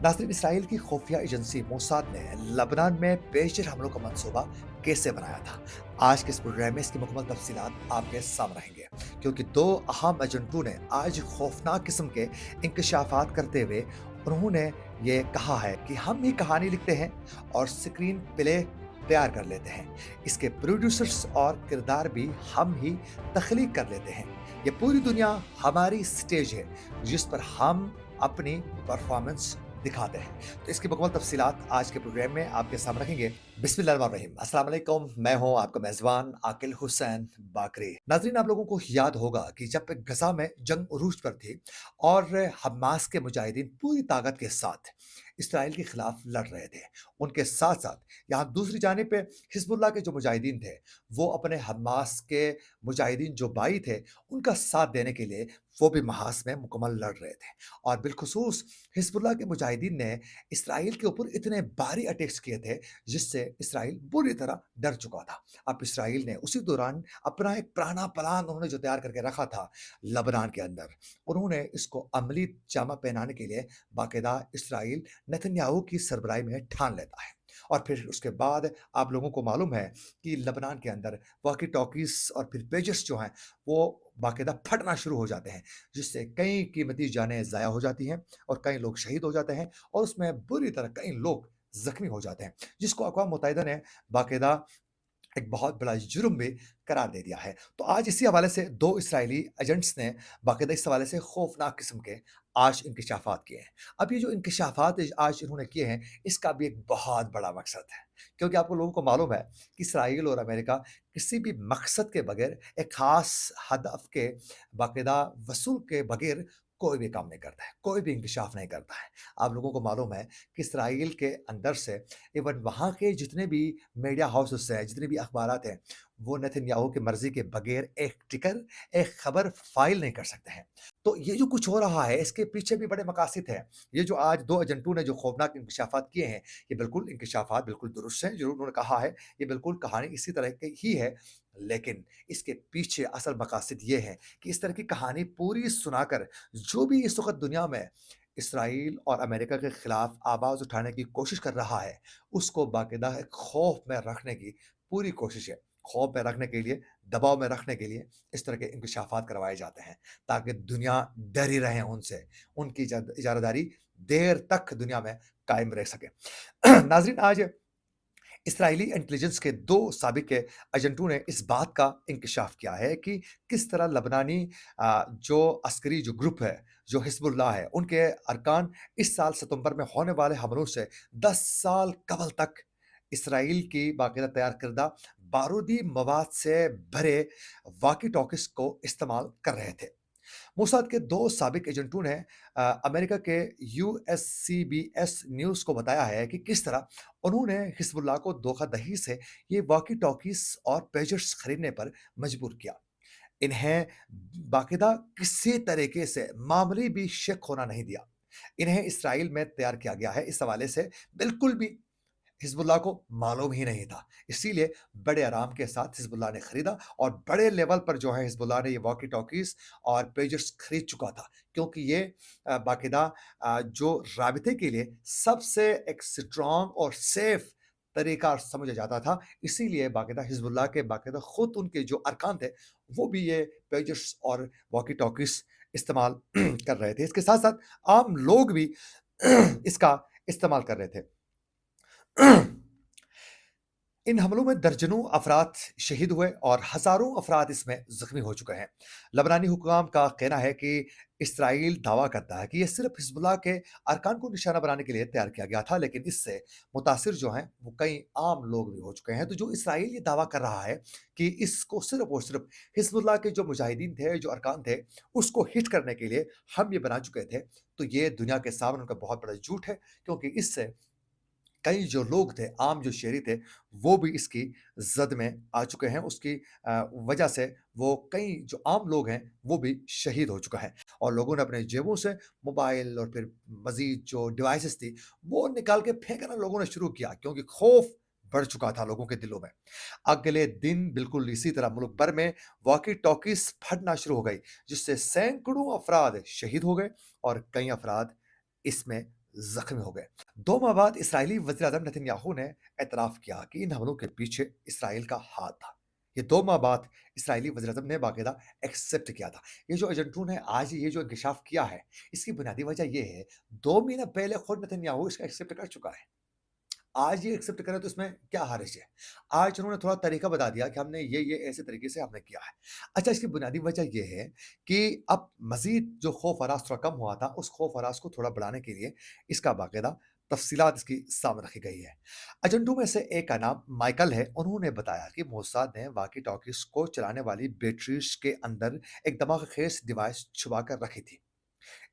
नाज़रीन, इसराइल की खुफिया एजेंसी मोसाद ने लबनान में पेशर हमलों का मंसूबा कैसे बनाया था? आज के इस प्रोग्राम में इसकी मुकम्मल तफसीलात आपके सामने रहेंगे, क्योंकि दो अहम एजेंटों ने आज खौफनाक किस्म के इंकशाफात करते हुए उन्होंने ये कहा है कि हम ही कहानी लिखते हैं और स्क्रीन प्ले तैयार कर लेते हैं। इसके प्रोड्यूसर्स और किरदार भी हम ही तख्लीक कर लेते हैं। ये पूरी दुनिया हमारी स्टेज है जिस पर हम अपनी परफॉर्मेंस दिखाते हैं। तो इसकी मुकम्मल तफसीलात आज के प्रोग्राम में आपके सामने रखेंगे। बिस्मिल्लाहिर्रहमानिर्रहीम। अस्सलाम वालेकुम, मैं हूं आपका मेज़बान आकिल हुसैन बाकरी। नाज़रीन, आप लोगों को याद होगा कि जब गज़ा में जंग उरूज पर थी और हमास के मुजाहिदीन पूरी ताकत के साथ इसराइल के खिलाफ लड़ रहे थे, उनके साथ-साथ यहाँ दूसरी जानिब पे हिज़्बुल्लाह के जो मुजाहिदीन थे, वो अपने हमास के मुजाहिदीन जो भाई थे, उनका साथ देने के लिए वो भी महास में मुकम्मल लड़ रहे थे। और बिलखुसूस हिज़्बुल्लाह के मुजाहिदीन ने इसराइल के ऊपर इतने भारी अटैक्स किए थे, जिससे इसराइल बुरी तरह डर चुका था। अब इसराइल ने उसी दौरान अपना एक पुराना प्लान उन्होंने जो तैयार करके रखा था लबनान के अंदर, उन्होंने इसको अमली जामा पहनाने के लिए बाकायदा इसराइल नेतन्याहू की सरबराही में ठान लेता है। और फिर उसके बाद आप लोगों को मालूम है कि लबनान के अंदर वॉकी टॉकीज़ और फिर पेजेस जो हैं, वो बाकायदा फटना शुरू हो जाते हैं, जिससे कई कीमती जानें ज़ाया हो जाती हैं और कई लोग शहीद हो जाते हैं और उसमें बुरी तरह कई लोग ज़ख्मी हो जाते हैं, जिसको अक़वाम मुत्तहिदा ने बाकायदा एक बहुत बड़ा जुर्म भी करार दे दिया है। तो आज इसी हवाले से 2 इस्राएली एजेंट्स ने बाकायदा इस हवाले से खौफनाक किस्म के आज इंकशाफात किए हैं। अब ये जो इंकशाफात आज इन्होंने किए हैं, इसका भी एक बहुत बड़ा मकसद है। क्योंकि आपको लोगों को मालूम है कि इसराइल और अमेरिका किसी भी मकसद के बगैर, एक ख़ास हदफ के बाकायदा वसूल के बगैर कोई भी काम नहीं करता है, कोई भी इंकशाफ नहीं करता है। आप लोगों को मालूम है कि इसराइल के अंदर से इवन वहाँ के जितने भी मीडिया हाउसेस हैं, जितने भी अखबारात हैं, वो नेतन्याहू की मर्ज़ी के बगैर एक टिकर, एक खबर फ़ाइल नहीं कर सकते हैं। तो ये जो कुछ हो रहा है, इसके पीछे भी बड़े मकासद हैं। ये जो आज 2 एजेंटों ने जो खौफनाक इंकशाफात किए हैं, ये बिल्कुल इंकशाफात बिल्कुल दुरुस्त हैं, जो उन्होंने कहा है, ये बिल्कुल कहानी इसी तरह की ही है। लेकिन इसके पीछे असल मकासद ये हैं कि इस तरह की कहानी पूरी सुनाकर जो भी इस वक़्त दुनिया में इसराइल और अमेरिका के खिलाफ आवाज़ उठाने की कोशिश कर रहा है, उसको बाकायदा एक खौफ में रखने की पूरी कोशिश है। खौफ में रखने के लिए, दबाव में रखने के लिए इस तरह के इंकशाफात करवाए जाते हैं, ताकि दुनिया डरी रहे उनसे, उनकी इजारादारी देर तक दुनिया में कायम रह सके। नाज़रीन, आज इस्राएली इंटेलिजेंस के 2 साबिक एजेंटों ने इस बात का इंकशाफ किया है कि किस तरह लबनानी जो अस्करी जो ग्रुप है, जो हिज़्बुल्लाह है, उनके अरकान इस साल सितंबर में होने वाले हमलों से 10 साल कबल तक इसराइल की बाकायदा तैयार करदा बारूदी मवाद से भरे वॉकी टॉकीज़ को इस्तेमाल कर रहे थे। मोसाद के 2 साबिक एजेंटों ने अमेरिका के यूएससीबीएस न्यूज़ को बताया है कि किस तरह उन्होंने हिज़्बुल्लाह को धोखाधड़ी से ये वॉकी टॉकीज़ और पेजर्स खरीदने पर मजबूर किया। इन्हें बाकायदा किसी तरीके से मामूली भी शक होना नहीं दिया। इन्हें इसराइल में तैयार किया गया है, इस हवाले से बिल्कुल भी हिज़्बुल्लाह को मालूम ही नहीं था। इसीलिए बड़े आराम के साथ हिज़्बुल्लाह ने खरीदा और बड़े लेवल पर जो है हिज़्बुल्लाह ने ये वॉकी टॉकीज़ और पेजर्स खरीद चुका था। क्योंकि ये बाकायदा जो राबिते के लिए सबसे एक स्ट्रॉन्ग और सेफ तरीका समझा जाता था। इसीलिए बाकायदा हिज़्बुल्लाह के बाकायदा खुद उनके जो अरकान थे, वो भी ये पेजर्स और वॉकी टॉकीज़ इस्तेमाल कर रहे थे। इसके साथ-साथ आम लोग भी इसका इस्तेमाल कर रहे थे। इन हमलों में दर्जनों अफराद शहीद हुए और हज़ारों अफराद इसमें ज़ख्मी हो चुके हैं। लबनानी हुकाम का कहना है कि इसराइल दावा करता है कि ये सिर्फ़ हिज़्बुल्लाह के अरकान को निशाना बनाने के लिए तैयार किया गया था, लेकिन इससे मुतासिर जो हैं, वो कई आम लोग भी हो चुके हैं। तो जो इसराइल ये दावा कर रहा है कि इसको सिर्फ़ और सिर्फ़ हिज़्बुल्लाह के जो मुजाहिदीन थे, जो अरकान थे, उसको हिट करने के लिए हम ये बना चुके थे, तो ये दुनिया के सामने उनका बहुत बड़ा झूठ है, क्योंकि इससे कई जो लोग थे, आम जो शहरी थे, वो भी इसकी ज़द में आ चुके हैं। उसकी वजह से वो कई जो आम लोग हैं, वो भी शहीद हो चुका है और लोगों ने अपने जेबों से मोबाइल और फिर मज़ीद जो डिवाइसेज़ थी, वो निकाल के फेंकना लोगों ने शुरू किया, क्योंकि खौफ़ बढ़ चुका था लोगों के दिलों में। अगले दिन बिल्कुल इसी तरह मुल्क भर में वॉकी-टॉकीज़ फटना शुरू हो गई, जिससे सैकड़ों अफ़राद शहीद हो गए और कई अफ़राद इसमें जख्मी हो गए। 2 माह बाद इस्राएली वज़ीर-ए-आज़म नेतन्याहू ने एतराफ़ किया कि इन हमलों के पीछे इसराइल का हाथ था। ये 2 माह बाद इस्राएली वज़ीर-ए-आज़म ने बाकायदा एक्सेप्ट किया था। ये जो एजेंटों ने आज ये जो इंकशाफ किया है, इसकी बुनियादी वजह ये है, 2 महीने पहले खुद नेतन्याहू इसका एक्सेप्ट कर चुका है। आज ये एक्सेप्ट करें तो इसमें क्या हर्ज है? आज उन्होंने थोड़ा तरीका बता दिया कि हमने ये ऐसे तरीके से हमने किया है। अच्छा, इसकी बुनियादी वजह ये है कि अब मज़ीद जो खौफ-हरास थोड़ा कम हुआ था, उस खौफ-हरास को थोड़ा बढ़ाने के लिए इसका बाकायदा तफ़सीलात इसकी सामने रखी गई है। एजेंटों में से एक का नाम माइकल है। उन्होंने बताया कि मोसाद ने वॉकी-टॉकीज़ को चलाने वाली बैटरीज़ के अंदर एक दिमाग-खेज़ डिवाइस छुपा कर रखी थी।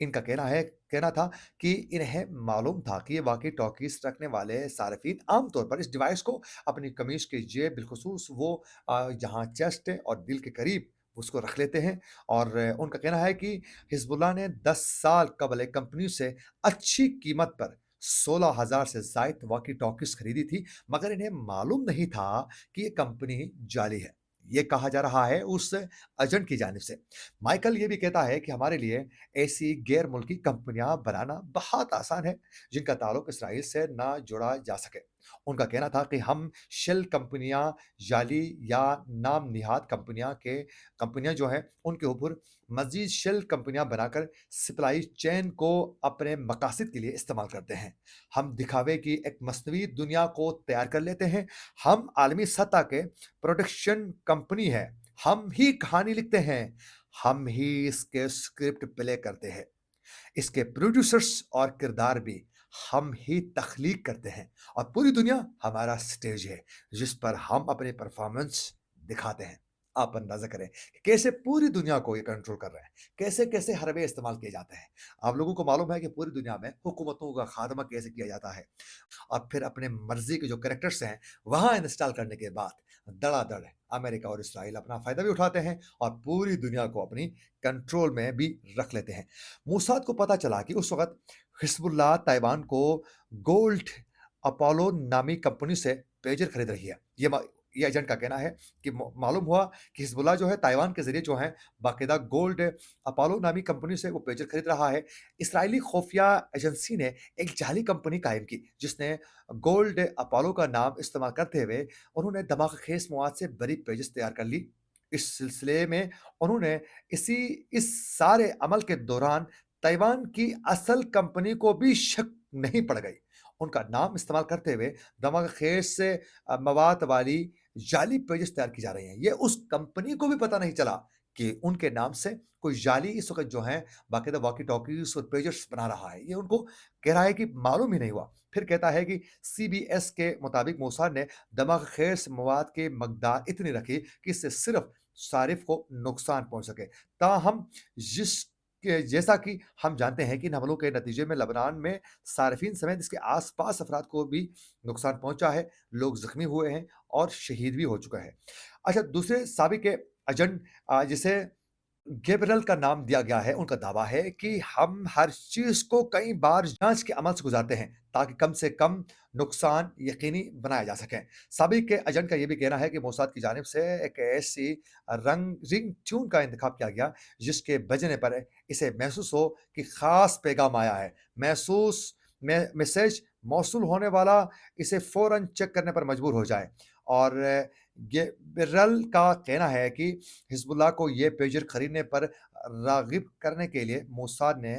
इनका कहना था कि इन्हें मालूम था कि ये वॉकी-टॉकीज़ रखने वाले सार्फिन आम तौर पर इस डिवाइस को अपनी कमीज़ की जेब बिलख़ुसूस वो जहाँ चेस्ट है और दिल के करीब उसको रख लेते हैं और उनका कहना है कि हिज़्बुल्लाह ने 10 साल कबल एक कंपनी से अच्छी कीमत पर 16,000 से ज़ायद वॉकी-टॉकीज़ खरीदी थी, मगर इन्हें मालूम नहीं था कि ये कंपनी जाली है। ये कहा जा रहा है उस एजेंट की जानिब से। माइकल ये भी कहता है कि हमारे लिए ऐसी गैर मुल्की कंपनियां बनाना बहुत आसान है जिनका ताल्लुक इसराइल से ना जुड़ा जा सके। उनका कहना था कि हम शेल कंपनियां, जाली या नाम निहाद कंपनियां जो हैं उनके ऊपर मजीद शेल कंपनियां बनाकर सप्लाई चेन को अपने मकासद के लिए इस्तेमाल करते हैं। हम दिखावे की एक मसनवी दुनिया को तैयार कर लेते हैं। हम आलमी सतह के प्रोडक्शन कंपनी है। हम ही कहानी लिखते हैं, हम ही इसके स्क्रिप्ट प्ले करते हैं, इसके प्रोड्यूसर्स और किरदार भी हम ही तख्लीक करते हैं और पूरी दुनिया हमारा स्टेज है जिस पर हम अपनी परफॉर्मेंस दिखाते हैं। आप अंदाजा करें कि कैसे पूरी दुनिया को ये कंट्रोल कर रहे हैं, कैसे-कैसे हरबे इस्तेमाल किए जाते हैं। आप लोगों को मालूम है कि पूरी दुनिया में हुकूमतों का खात्मा कैसे किया जाता है और फिर अपने मर्जी के जो कैरेक्टर्स हैं वहां इंस्टॉल करने के बाद धड़ाधड़ अमेरिका और इसराइल अपना फायदा भी उठाते हैं और पूरी दुनिया को अपनी कंट्रोल में भी रख लेते हैं। मोसाद को पता चला कि उस वक्त हिजबुल्लाह ताइवान को गोल्ड अपोलो नामी कंपनी से पेजर खरीद रही है। ये एजेंट का कहना है कि मालूम हुआ कि हिजबुल्लाह जो है ताइवान के जरिए जो है बाकायदा गोल्ड अपोलो नामी कंपनी से वो पेजर खरीद रहा है। इसराइली खुफिया एजेंसी ने एक जाली कंपनी कायम की जिसने गोल्ड अपोलो का नाम इस्तेमाल करते हुए उन्होंने दिमाग-खेज़ मवाद से बड़ी पेजेस तैयार कर ली। इस सिलसिले में उन्होंने इसी इस सारे अमल के दौरान ताइवान की असल कंपनी को भी शक नहीं पड़ गई। उनका नाम इस्तेमाल करते हुए दिमाग-खेज़ से मवाद वाली जाली पेजेस तैयार की जा रही हैं। ये उस कंपनी को भी पता नहीं चला कि उनके नाम से कोई जाली इस वक़्त जो है बाकायदा वॉकी-टॉकीज़ और पेजर्स बना रहा है। ये उनको कह रहा है कि मालूम ही नहीं हुआ। फिर कहता है कि सीबीएस के मुताबिक मोसाद ने दिमाग-खेज़ मवाद की मकदार इतनी रखी कि इससे सिर्फ़ सारिफ को नुकसान पहुँच सके। ताहम जिस जैसा कि हम जानते हैं कि इन हमलों के नतीजे में लबनान में सार्फिन समेत इसके आस-पास अफ़राद को भी नुकसान पहुँचा है, लोग ज़ख्मी हुए हैं और शहीद भी हो चुका है। अच्छा, दूसरे साबिक़ एजेंट जिसे गैब्रिएल का नाम दिया गया है, उनका दावा है कि हम हर चीज़ को कई बार जाँच के अमल से गुज़ारते हैं, ताकि कम से कम नुकसान यकीनी बनाया जा सके। साबिक़ एजेंट का ये भी कहना है कि मोसाद की जानिब से एक ऐसी रिंग ट्यून का इंतख़ाब किया गया, जिसके बजने पर इसे महसूस हो कि ख़ास पैगाम आया है। मैसेज मौसूल होने वाला इसे फ़ौरन चेक करने पर मजबूर हो जाए और गैब्रिएल का कहना है कि हिज़्बुल्लाह को ये पेजर खरीदने पर राग़िब करने के लिए मोसाद ने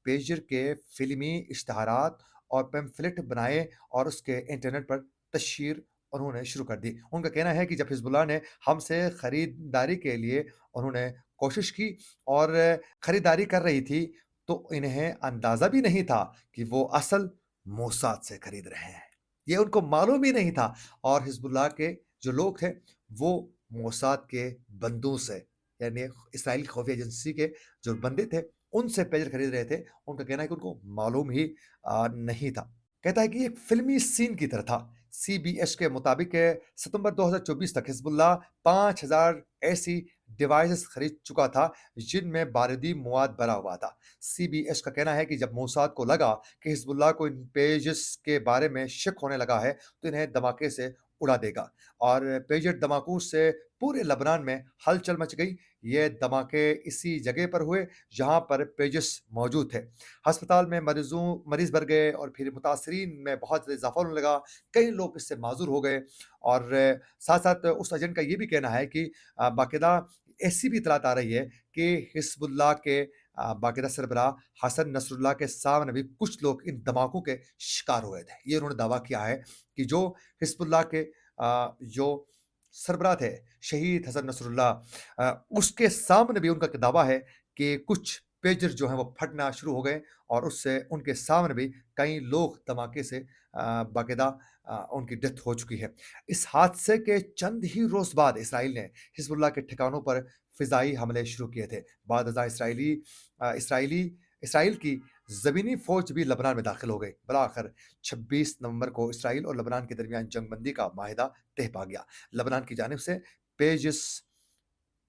पेजर के फ़िल्मी इश्तिहारात और पैम्फ़लेट बनाए और उसके इंटरनेट पर तशहीर उन्होंने शुरू कर दी। उनका कहना है कि जब हिज़्बुल्लाह ने हमसे खरीदारी के लिए उन्होंने कोशिश की और खरीदारी कर रही थी, तो इन्हें अंदाज़ा भी नहीं था कि वो असल मोसाद से खरीद रहे हैं। ये उनको मालूम ही नहीं था और हिज़्बुल्लाह के जो लोग थे, वो मोसाद के बंदों से यानी इस्राइली खुफिया एजेंसी के जो बंदे थे, उनसे पेजर खरीद रहे थे। उनका कहना है कि उनको मालूम ही नहीं था। कहता है कि एक फ़िल्मी सीन की तरह था। सीबीएस के मुताबिक सितंबर 2024 तक हिज़्बुल्लाह 5,000 ऐसी डिवाइसेस खरीद चुका था, जिनमें बारूदी मवाद भरा हुआ था। सीबीएस का कहना है कि जब मोसाद को लगा कि हिज़्बुल्लाह को इन पेजेस के बारे में शक होने लगा है, तो इन्हें धमाके से उड़ा देगा। और पेजर धमाकों से पूरे लबनान में हलचल मच गई। ये धमाके इसी जगह पर हुए जहां पर पेजस मौजूद थे। अस्पताल में मरीज भर गए और फिर मुतासरीन में बहुत ज़्यादा इजाफा होने लगा। कई लोग इससे माजूर हो गए। और साथ साथ उस एजेंट का ये भी कहना है कि बाकायदा ऐसी भी इतलात आ रही है कि हिजबुल्लाह के बाकायदा सरबराह हसन नसरुल्लाह के सामने भी कुछ लोग इन धमाकों के शिकार हुए थे। ये उन्होंने दावा किया है कि जो हिजबुल्लाह के जो सरबराह थे शहीद हसन नसरुल्लाह, उसके सामने भी उनका दावा है कि कुछ पेजर जो हैं वो फटना शुरू हो गए और उससे उनके सामने भी कई लोग धमाके से बाकायदा उनकी डेथ हो चुकी है। इस हादसे के चंद ही रोज़ बाद इसराइल ने हिजबुल्लाह के ठिकानों पर फ़िज़ाई हमले शुरू किए थे। बाद अज़ां इसराइल की ज़मीनी फ़ौज भी लबनान में दाखिल हो गई। बलाआखिर 26 नवंबर को इसराइल और लबनान के दरमियान जंगबंदी का माहिदा तह पा गया। लबनान की जानिब से पेजिस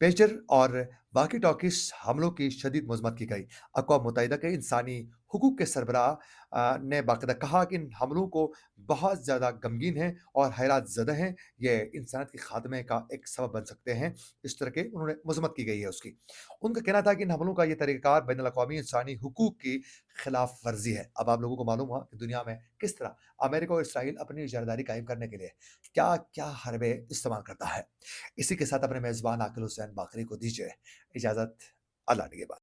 पेजर और वाकी टॉकीज हमलों की शदीद मजम्मत की गई। अक़वाम मुत्तहिदा के इंसानी हुकूक के सरबराह ने बाकायदा कहा कि इन हमलों को बहुत ज़्यादा गमगीन है और हैरत ज़दा हैं। ये इंसानियत के खात्मे का एक सबब बन सकते हैं। इस तरह के उन्होंने मजम्मत की गई है उसकी। उनका कहना था कि इन हमलों का ये तरीक़ाकार बैनुल-अक़वामी इंसानी हुकूक की खिलाफ वर्ज़ी है। अब आप लोगों को मालूम हुआ कि दुनिया में किस तरह अमेरिका और इसराइल अपनी इजारदारी कायम करने के लिए क्या-क्या हरबे इस्तेमाल करता है। इसी के साथ अपने मेज़बान आकिल हुसैन बाकरी को दीजिए इजाज़त। अल्लाह निगहबान।